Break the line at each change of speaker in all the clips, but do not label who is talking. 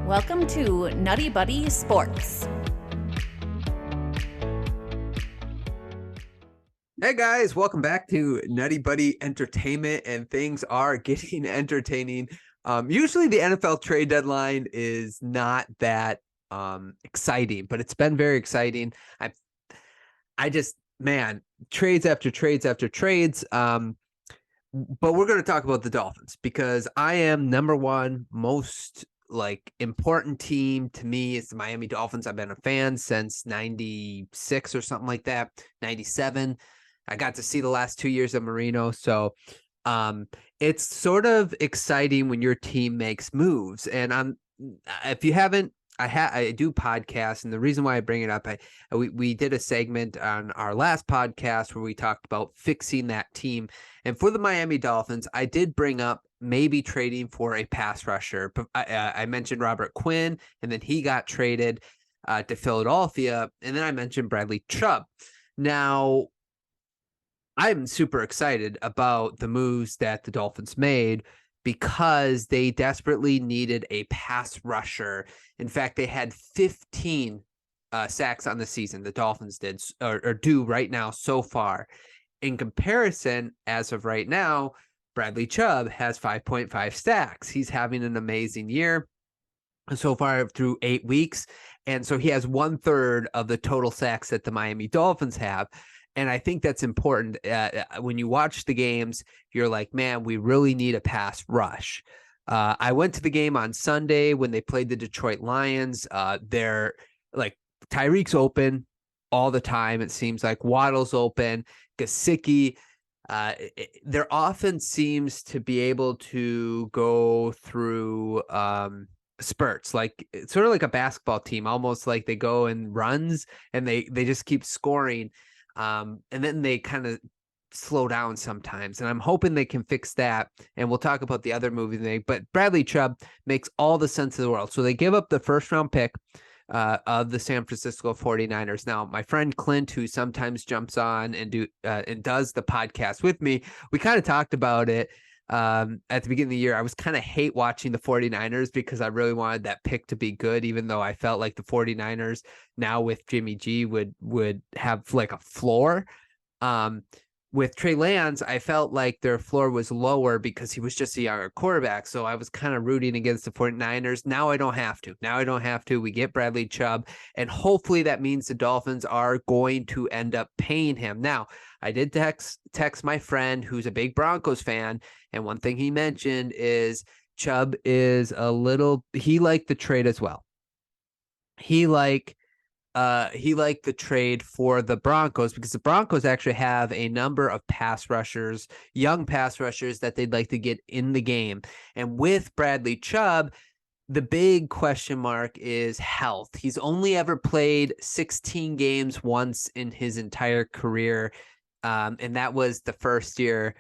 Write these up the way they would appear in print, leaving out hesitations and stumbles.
Welcome to NuttieBuddie Sports.
Hey guys, welcome back to NuttieBuddie Entertainment, and things are getting entertaining. Usually the NFL trade deadline is not that exciting, but it's been very exciting. Trades after trades after trades. But we're going to talk about the Dolphins because I am number one most important team to me is the Miami Dolphins. I've been a fan since 96 or something like that, 97. I got to see the last 2 years of Marino. So it's sort of exciting when your team makes moves. And if you haven't, I do podcasts, and the reason why I bring it up, we did a segment on our last podcast where we talked about fixing that team. And for the Miami Dolphins, I did bring up maybe trading for a pass rusher. I mentioned Robert Quinn, and then he got traded to Philadelphia. And then I mentioned Bradley Chubb. Now, I'm super excited about the moves that the Dolphins made because they desperately needed a pass rusher. In fact, they had 15 sacks on the season. The Dolphins did or do right now so far. In comparison, as of right now, Bradley Chubb has 5.5 sacks. He's having an amazing year so far through 8 weeks. And so he has 1/3 of the total sacks that the Miami Dolphins have. And I think that's important. When you watch the games, you're like, man, we really need a pass rush. I went to the game on Sunday when they played the Detroit Lions. They're like Tyreek's open all the time. It seems like Waddle's open. Gesicki, their offense seems to be able to go through spurts, like it's sort of like a basketball team, almost like they go in runs and they just keep scoring. And then they kind of slow down sometimes. And I'm hoping they can fix that. And we'll talk about the other movie they make. But Bradley Chubb makes all the sense of the world. So they give up the first round pick of the San Francisco 49ers. Now, my friend Clint, who sometimes jumps on and does the podcast with me, we kind of talked about it at the beginning of the year. I was kind of hate watching the 49ers because I really wanted that pick to be good, even though I felt like the 49ers now with Jimmy G would have like a floor. With Trey Lance, I felt like their floor was lower because he was just a younger quarterback. So I was kind of rooting against the 49ers. Now I don't have to. We get Bradley Chubb, and hopefully that means the Dolphins are going to end up paying him. Now, I did text my friend who's a big Broncos fan, and one thing he mentioned is Chubb is he liked the trade as well. He liked the trade for the Broncos because the Broncos actually have a number of young pass rushers that they'd like to get in the game. And with Bradley Chubb, the big question mark is health. He's only ever played 16 games once in his entire career. And that was the first year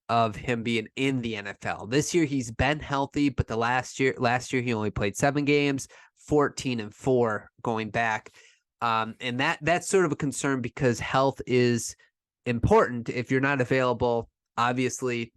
of him being in the NFL. This year he's been healthy, but the last year he only played 7 games, 14-4 going back. And that's sort of a concern because health is important. If you're not available, obviously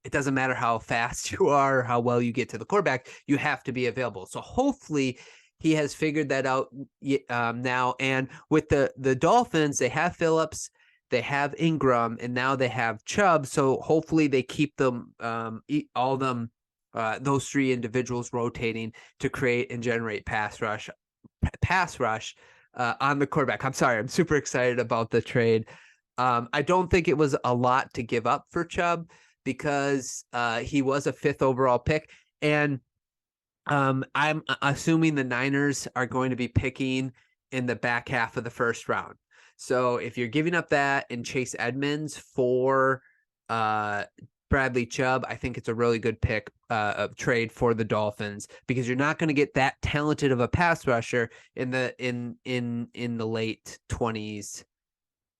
it doesn't matter how fast you are or how well you get to the quarterback, you have to be available. So hopefully he has figured that out now. And with the Dolphins, they have Phillips, they have Ingram, and now they have Chubb. So hopefully they keep them, those 3 individuals rotating to create and generate pass rush on the quarterback. I'm sorry. I'm super excited about the trade. I don't think it was a lot to give up for Chubb because he was a 5th overall pick. And I'm assuming the Niners are going to be picking in the back half of the first round. So if you're giving up that and Chase Edmonds for Bradley Chubb, I think it's a really good trade for the Dolphins because you're not going to get that talented of a pass rusher in the late 20s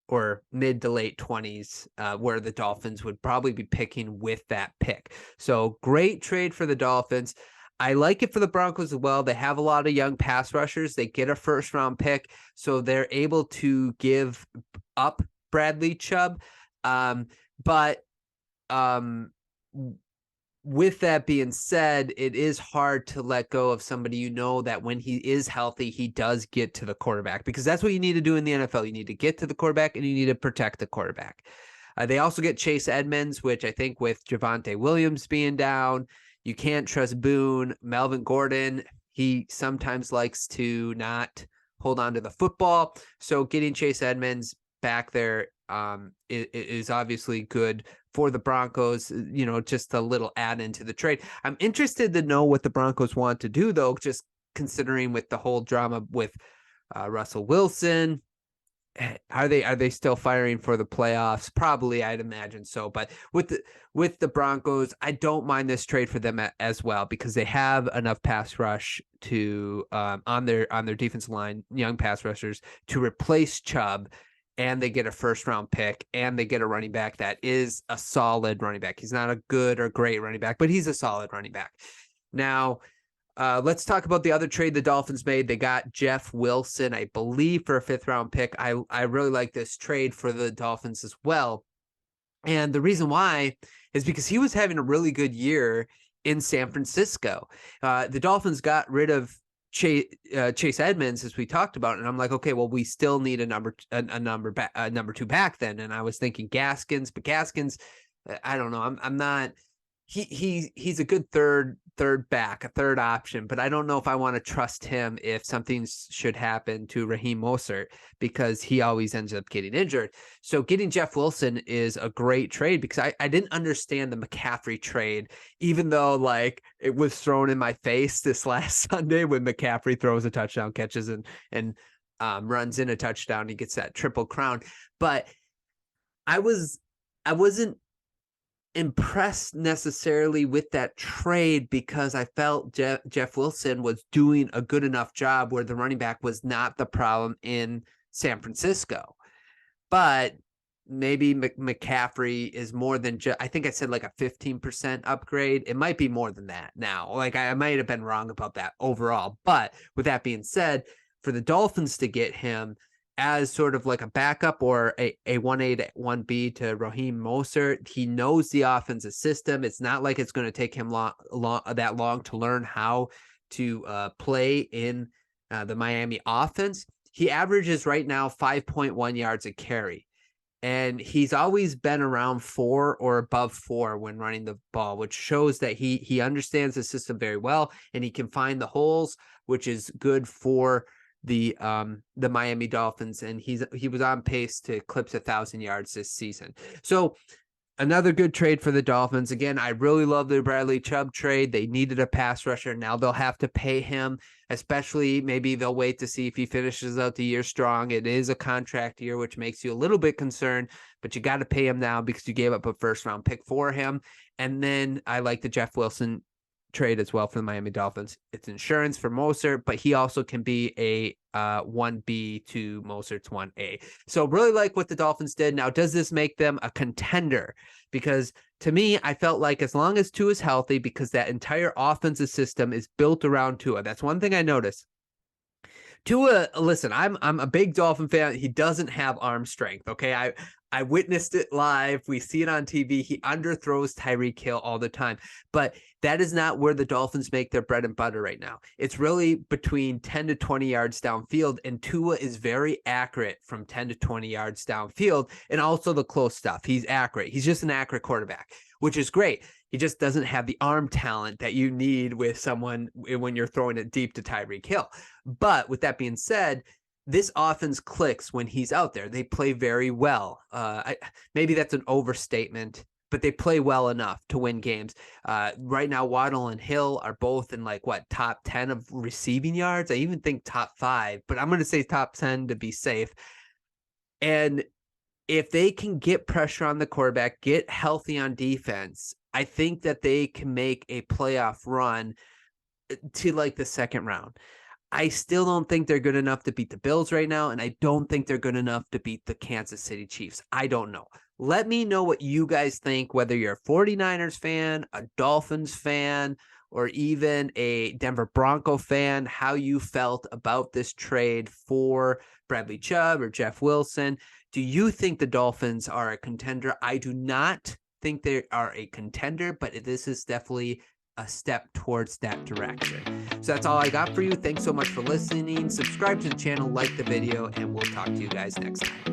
or mid to late 20s, where the Dolphins would probably be picking with that pick. So great trade for the Dolphins. I like it for the Broncos as well. They have a lot of young pass rushers. They get a first round pick, so they're able to give up Bradley Chubb. But with that being said, it is hard to let go of somebody that when he is healthy, he does get to the quarterback, because that's what you need to do in the NFL. You need to get to the quarterback and you need to protect the quarterback. They also get Chase Edmonds, which I think with Javonte Williams being down, you can't trust Boone. Melvin Gordon, he sometimes likes to not hold on to the football. So getting Chase Edmonds back there is obviously good for the Broncos, just a little add into the trade. I'm interested to know what the Broncos want to do, though, just considering with the whole drama with Russell Wilson. Are they still firing for the playoffs? Probably, I'd imagine so. But with the Broncos, I don't mind this trade for them as well, because they have enough pass rush to on their defensive line, young pass rushers, to replace Chubb, and they get a first-round pick, and they get a running back that is a solid running back. He's not a good or great running back, but he's a solid running back. Now, let's talk about the other trade the Dolphins made. They got Jeff Wilson, I believe, for a 5th-round pick. I really like this trade for the Dolphins as well. And the reason why is because he was having a really good year in San Francisco. The Dolphins got rid of Chase Edmonds, as we talked about, and I'm like, okay, well, we still need a number 2 back then. And I was thinking Gaskins, but Gaskins, I don't know. I'm not. He's a good third back, a third option, but I don't know if I want to trust him if something should happen to Raheem Mostert, because he always ends up getting injured. So getting Jeff Wilson is a great trade, because I didn't understand the McCaffrey trade, even though like it was thrown in my face this last Sunday when McCaffrey throws a touchdown, catches and runs in a touchdown. He gets that triple crown. But I wasn't impressed necessarily with that trade, because I felt Jeff Wilson was doing a good enough job where the running back was not the problem in San Francisco. But maybe McCaffrey is more than just, I think I said like a 15% upgrade. It might be more than that now. Like I might have been wrong about that overall. But with that being said, for the Dolphins to get him as sort of like a backup or a 1A to 1B to Raheem Mostert, he knows the offensive system. It's not like it's going to take him that long to learn how to play in the Miami offense. He averages right now 5.1 yards a carry, and he's always been around 4 or above 4 when running the ball, which shows that he understands the system very well, and he can find the holes, which is good for the Miami Dolphins. And he was on pace to eclipse 1,000 yards this season. So another good trade for the Dolphins. Again, I really love the Bradley Chubb trade. They needed a pass rusher. Now they'll have to pay him, especially maybe they'll wait to see if he finishes out the year strong. It is a contract year, which makes you a little bit concerned, but you got to pay him now because you gave up a 1st-round pick for him. And then I like the Jeff Wilson trade as well for the Miami Dolphins. It's insurance for Mostert, but he also can be a 1B to Mostert's 1A. So really like what the Dolphins did. Now, does this make them a contender? Because to me, I felt like as long as Tua is healthy, because that entire offensive system is built around Tua. That's one thing I noticed. Tua, listen, I'm a big Dolphin fan. He doesn't have arm strength. Okay. I witnessed it live. We see it on TV. He underthrows Tyreek Hill all the time, but that is not where the Dolphins make their bread and butter right now. It's really between 10 to 20 yards downfield, and Tua is very accurate from 10 to 20 yards downfield, and also the close stuff. He's accurate. He's just an accurate quarterback, which is great. He just doesn't have the arm talent that you need with someone when you're throwing it deep to Tyreek Hill. But with that being said, this offense clicks when he's out there. They play very well. Maybe that's an overstatement, but they play well enough to win games. Right now, Waddle and Hill are both in top 10 of receiving yards. I even think top 5, but I'm going to say top 10 to be safe. And if they can get pressure on the quarterback, get healthy on defense, I think that they can make a playoff run to the 2nd round. I still don't think they're good enough to beat the Bills right now, and I don't think they're good enough to beat the Kansas City Chiefs. I don't know. Let me know what you guys think, whether you're a 49ers fan, a Dolphins fan, or even a Denver Bronco fan, how you felt about this trade for Bradley Chubb or Jeff Wilson. Do you think the Dolphins are a contender? I do not. think they are a contender, but this is definitely a step towards that direction. So that's all I got for you. Thanks so much for listening. Subscribe to the channel, like the video, and we'll talk to you guys next time.